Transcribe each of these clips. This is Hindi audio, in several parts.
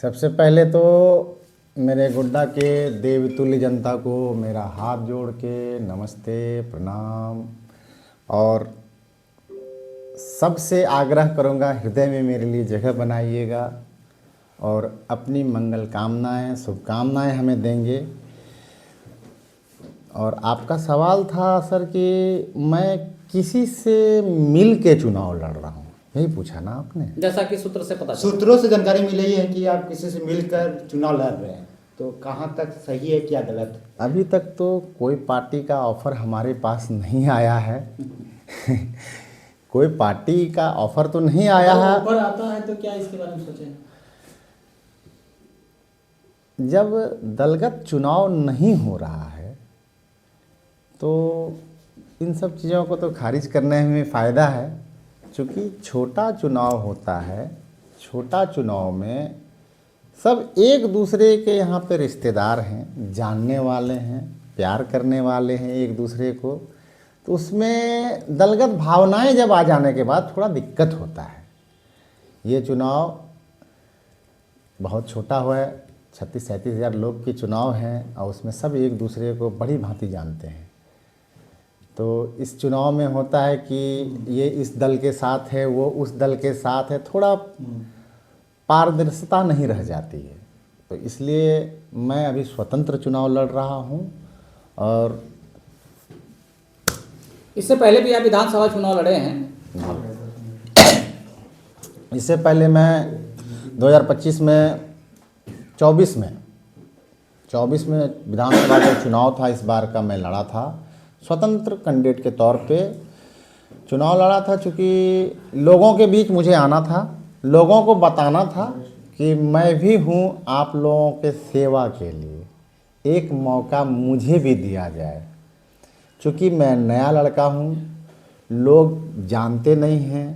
सबसे पहले तो मेरे गोड्डा के देवतुल्य जनता को मेरा हाथ जोड़ के नमस्ते प्रणाम। और सबसे आग्रह करूँगा, हृदय में मेरे लिए जगह बनाइएगा और अपनी मंगल कामनाएं शुभकामनाएं हमें देंगे। और आपका सवाल था सर कि मैं किसी से मिल के चुनाव लड़ रहा हूँ, यही पूछा ना आपने। जैसा कि सूत्र से पता चला। सूत्रों से जानकारी मिली है कि आप किसी से मिलकर चुनाव लड़ रहे हैं, तो कहाँ तक सही है क्या गलत? अभी तक तो कोई पार्टी का ऑफ़र हमारे पास नहीं आया है कोई पार्टी का ऑफ़र तो नहीं आया है। ऑफर आता है तो क्या इसके बारे में सोचें? जब दलगत चुनाव नहीं हो रहा है तो इन सब चीज़ों को तो खारिज करने में फ़ायदा है। चूँकि छोटा चुनाव होता है, छोटा चुनाव में सब एक दूसरे के यहाँ पे रिश्तेदार हैं, जानने वाले हैं, प्यार करने वाले हैं एक दूसरे को, तो उसमें दलगत भावनाएं जब आ जाने के बाद थोड़ा दिक्कत होता है। ये चुनाव बहुत छोटा हुआ है, 36-37 हज़ार लोग के चुनाव हैं और उसमें सब एक दूसरे को बड़ी भांति जानते हैं। तो इस चुनाव में होता है कि ये इस दल के साथ है, वो उस दल के साथ है, थोड़ा पारदर्शिता नहीं रह जाती है। तो इसलिए मैं अभी स्वतंत्र चुनाव लड़ रहा हूँ। और इससे पहले भी आप विधानसभा चुनाव लड़े हैं। इससे पहले मैं 2025 में 24 में विधानसभा का चुनाव था, इस बार का मैं लड़ा था स्वतंत्र कैंडिडेट के तौर पे चुनाव लड़ा था। चूँकि लोगों के बीच मुझे आना था, लोगों को बताना था कि मैं भी हूँ आप लोगों के सेवा के लिए, एक मौका मुझे भी दिया जाए। चूँकि मैं नया लड़का हूँ, लोग जानते नहीं हैं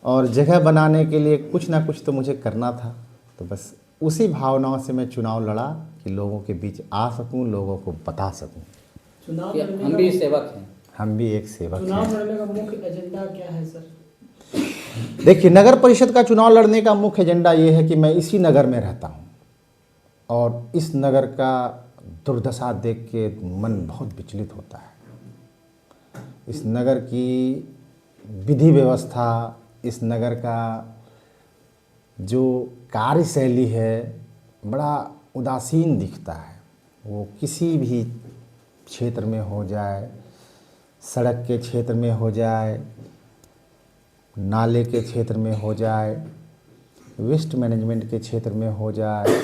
और जगह बनाने के लिए कुछ ना कुछ तो मुझे करना था। तो बस उसी भावनाओं से मैं चुनाव लड़ा कि लोगों के बीच आ सकूं, लोगों को बता सकूं। चुनाव हम भी सेवक हैं। हम भी एक सेवक हैं। चुनाव लड़ने का मुख्य एजेंडा क्या है सर? देखिए, नगर परिषद का चुनाव लड़ने का मुख्य एजेंडा ये है कि मैं इसी नगर में रहता हूँ और इस नगर का दुर्दशा देख के मन बहुत विचलित होता है। इस नगर की विधि व्यवस्था, इस नगर का जो कार्यशैली है बड़ा उदासीन दिखता है। वो किसी भी क्षेत्र में हो जाए, सड़क के क्षेत्र में हो जाए, नाले के क्षेत्र में हो जाए, वेस्ट मैनेजमेंट के क्षेत्र में हो जाए,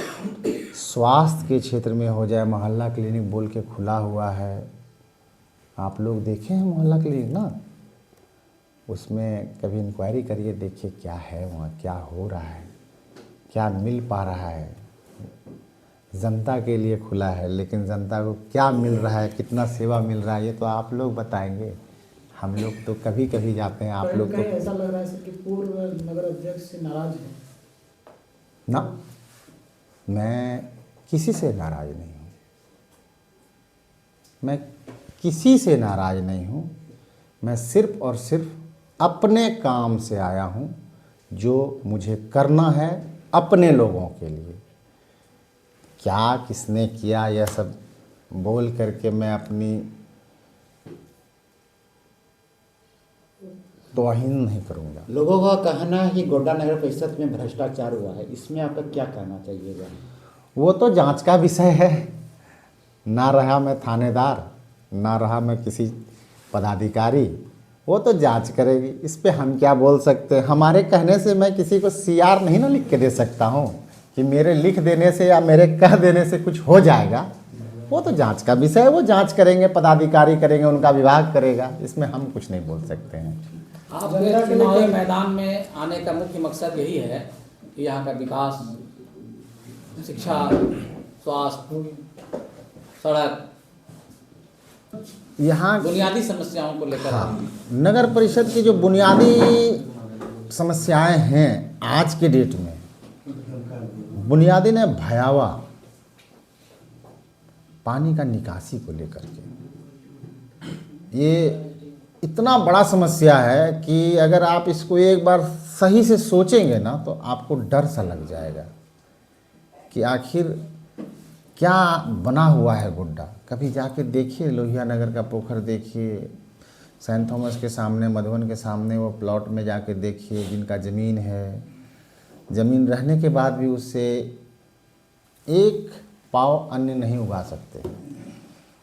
स्वास्थ्य के क्षेत्र में हो जाए। मोहल्ला क्लिनिक बोल के खुला हुआ है, आप लोग देखे हैं मोहल्ला क्लिनिक ना, उसमें कभी इंक्वायरी करिए, देखिए क्या है वहाँ, क्या हो रहा है, क्या मिल पा रहा है। जनता के लिए खुला है, लेकिन जनता को क्या मिल रहा है, कितना सेवा मिल रहा है, ये तो आप लोग बताएंगे। हम लोग तो कभी कभी जाते हैं, आप लोग तो ऐसा लग रहा है सर कि पूर्व नगर अध्यक्ष से नाराज है ना। मैं किसी से नाराज नहीं हूँ, मैं किसी से नाराज नहीं हूँ। मैं सिर्फ और सिर्फ अपने काम से आया हूँ, जो मुझे करना है अपने लोगों के लिए। क्या किसने किया यह सब बोल करके मैं अपनी तौहीन नहीं करूँगा। लोगों का कहना है कि गोड्डा नगर परिषद में भ्रष्टाचार हुआ है, इसमें आपका क्या कहना चाहिएगा? वो तो जांच का विषय है। ना रहा मैं थानेदार, ना रहा मैं किसी पदाधिकारी, वो तो जांच करेगी। इस पे हम क्या बोल सकते हैं। हमारे कहने से मैं किसी को सीआर नहीं ना लिख के दे सकता हूँ कि मेरे लिख देने से या मेरे कह देने से कुछ हो जाएगा। वो तो जांच का विषय है, वो जांच करेंगे, पदाधिकारी करेंगे, उनका विभाग करेगा। इसमें हम कुछ नहीं बोल सकते हैं। आपके चुनावी मैदान में आने का मुख्य मकसद यही है कि यहाँ का विकास, शिक्षा, स्वास्थ्य, सड़क, यहाँ बुनियादी समस्याओं को लेकर। हाँ, नगर परिषद की जो बुनियादी समस्याएं हैं आज के डेट में, बुनियादी ने भयावह पानी का निकासी को लेकर के, ये इतना बड़ा समस्या है कि अगर आप इसको एक बार सही से सोचेंगे ना तो आपको डर सा लग जाएगा कि आखिर क्या बना हुआ है गुड्डा। कभी जाके देखिए लोहिया नगर का पोखर, देखिए सेंट थॉमस के सामने, मधुबन के सामने वो प्लॉट में जाके देखिए, जिनका ज़मीन है, ज़मीन रहने के बाद भी उससे एक पाव अन्न नहीं उगा सकते।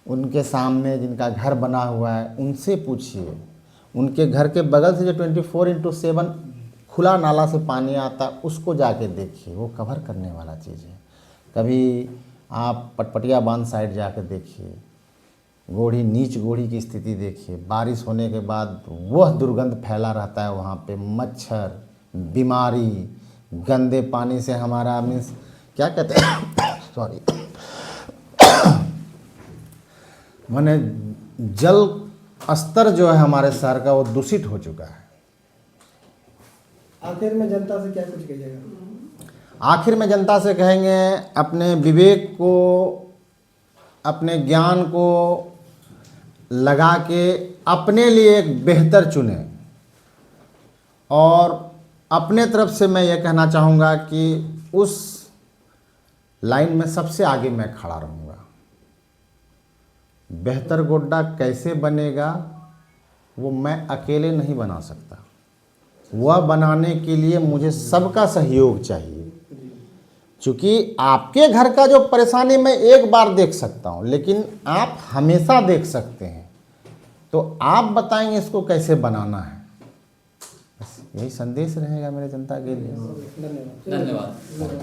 उनके सामने जिनका घर बना हुआ है उनसे पूछिए, उनके घर के बगल से जो 24/7 खुला नाला से पानी आता उसको जाके देखिए, वो कवर करने वाला चीज़ है। कभी आप पटपटिया बांध साइड जाकर देखिए, गोढ़ी, नीच गोढ़ी की स्थिति देखिए। बारिश होने के बाद वह दुर्गंध फैला रहता है वहाँ पे, मच्छर, बीमारी, गंदे पानी से हमारा मीन्स क्या कहते हैं सॉरी माने जल स्तर जो है हमारे शहर का वो दूषित हो चुका है। आखिर में जनता से क्या कुछ कहिएगा? आखिर में जनता से कहेंगे अपने विवेक को, अपने ज्ञान को लगा के अपने लिए एक बेहतर चुने। और अपने तरफ से मैं ये कहना चाहूँगा कि उस लाइन में सबसे आगे मैं खड़ा रहूँगा। बेहतर गोड्डा कैसे बनेगा वो मैं अकेले नहीं बना सकता, वह बनाने के लिए मुझे सबका सहयोग चाहिए। क्योंकि आपके घर का जो परेशानी मैं एक बार देख सकता हूँ, लेकिन आप हमेशा देख सकते हैं, तो आप बताएंगे इसको कैसे बनाना है। बस यही संदेश रहेगा मेरे जनता के लिए। धन्यवाद। धन्यवाद।